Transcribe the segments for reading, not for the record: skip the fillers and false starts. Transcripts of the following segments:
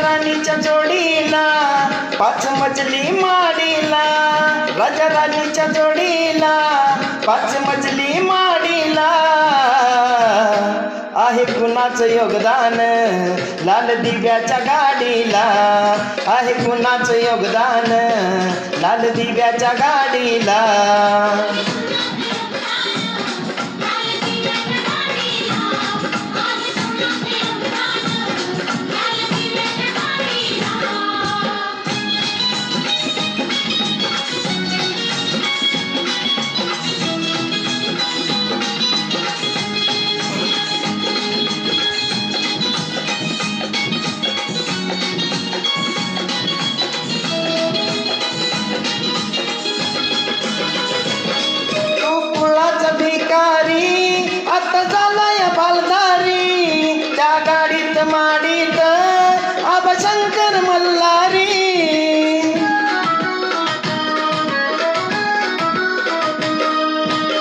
राणीच्या जोडीला 5 मजली माडीला, राजा राणीच्या जोडीला 5 मजली माडीला. आहे कुणाचं योगदान लाल दिव्याच्या गाडीला, आहे कुणाचं योगदान लाल दिव्याच्या गाडीला. भिकारी आता झालाय बालदारी, त्या गाडीत माडीत आबा शंकर मल्हारी.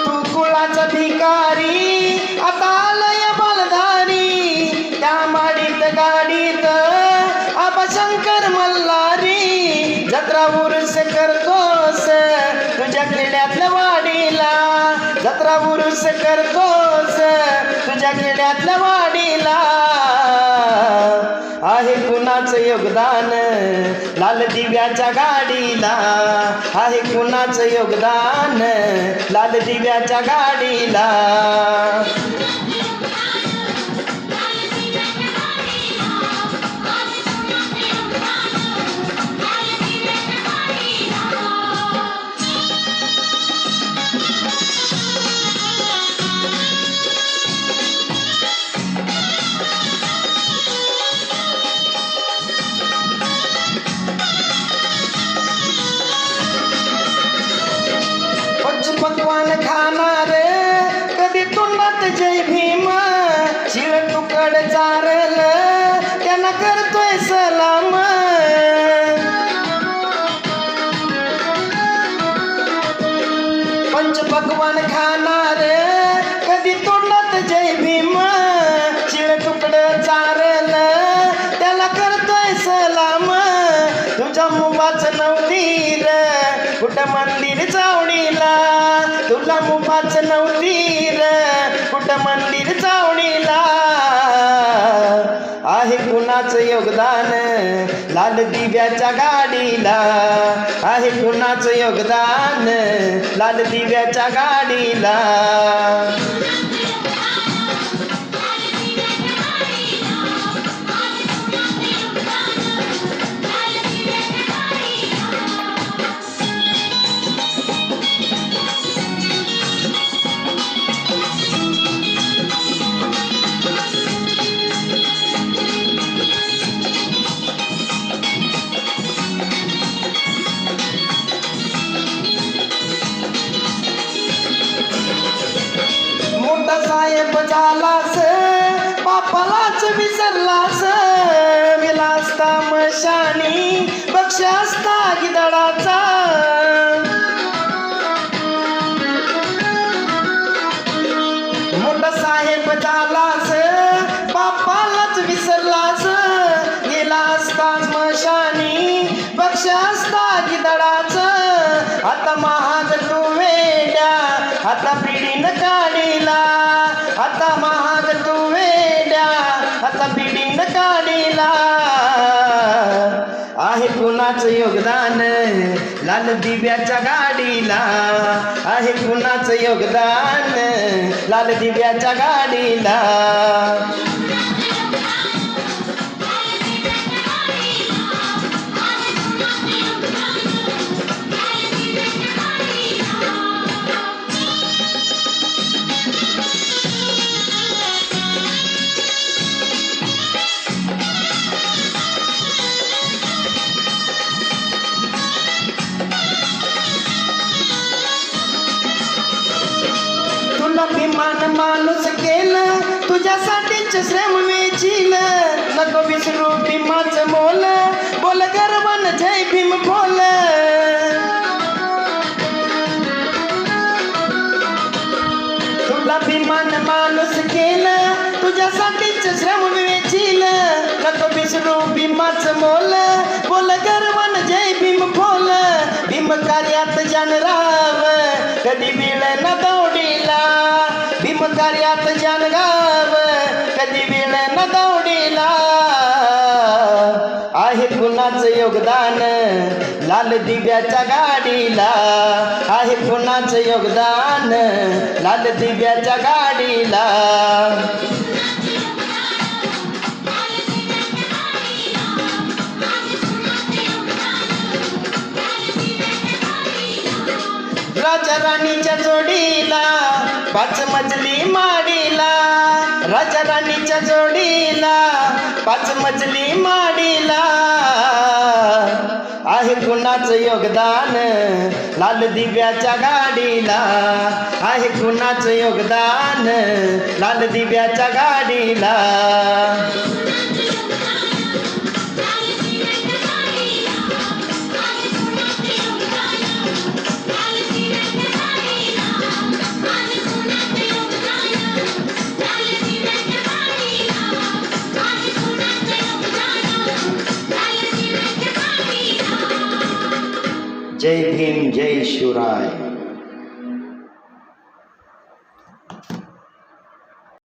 तू कुळाचा भिकारी आता आलाय बालधारी, त्या माडीत गाडीत आबा शंकर मल्हारी. जत्रा उरूस करतोस तुझ्या खेड्यातल्या वाडीला, जत्रा उरूस करतोस तुझ्या खेड्यातल्या वाडीला. आहे कुणाचं योगदान लाल दिव्याच्या गाडीला, आहे कुणाचं योगदान लाल दिव्याच्या गाडीला. पकवान खाणार कधी तोंडात जय भीम, शिळ तुकड चारल त्यांना करतोय सलाम. पंचपक्वान खाणार कधी तोंडात जय भीम, शिळ तुकड चारल त्याला करतोय सलाम. तुझ्या मुबाचं नवतीर कुठं मंदिर चावडीला, तुला मुबाचं नवतीर कुठं मंदिर चावडीला. आहे कुणाचं योगदान लाल दिव्याच्या गाडीला, आहे कुणाचं योगदान लाल दिव्याच्या गाडीला. साहेब झालास बापालाच विसरलास, विलासता मशानी पक्ष असता गिदडाचा. मोठा साहेब झालास बापालाच विसरलास, गेला असता मशानी पक्ष असता गिदडाचा. आता महाग तू वेड्या आता पिढीन काढीला, आता महाग तू वेड्या आता पिढीन काढीला. आहे कुणाचं योगदान लाल दिव्याच्या गाडीला, आहे कुणाचं योगदान लाल दिव्याच्या गाडीला. अभिमान माणूस केलं तुझ्यासाठीच श्रम वेचील, नको विसरू भीमाचं मोल, बोल गर्वन जय भीम बोल. तुला अभिमान माणूस केलं तुझ्यासाठीच श्रम वेचील, नको विसरू भीमाचं कधी वेळ न दौडीला भीम कार्यात जानगाव कधी वेळ न दौडीला आहे कुणाचं योगदान लाल दिव्याच्या गाडीला आहे कुणाचं योगदान लाल दिव्याच्या गाडीला राजा राणीच्या जोडीला 5 मजली माडीला राजा राणीच्या जोडीला 5 मजली माडीला आहे कुणाचं योगदान लाल दिव्याच्या गाडीला आहे कुणाचं योगदान लाल दिव्याच्या गाडीला जय भीम जय शिवराय.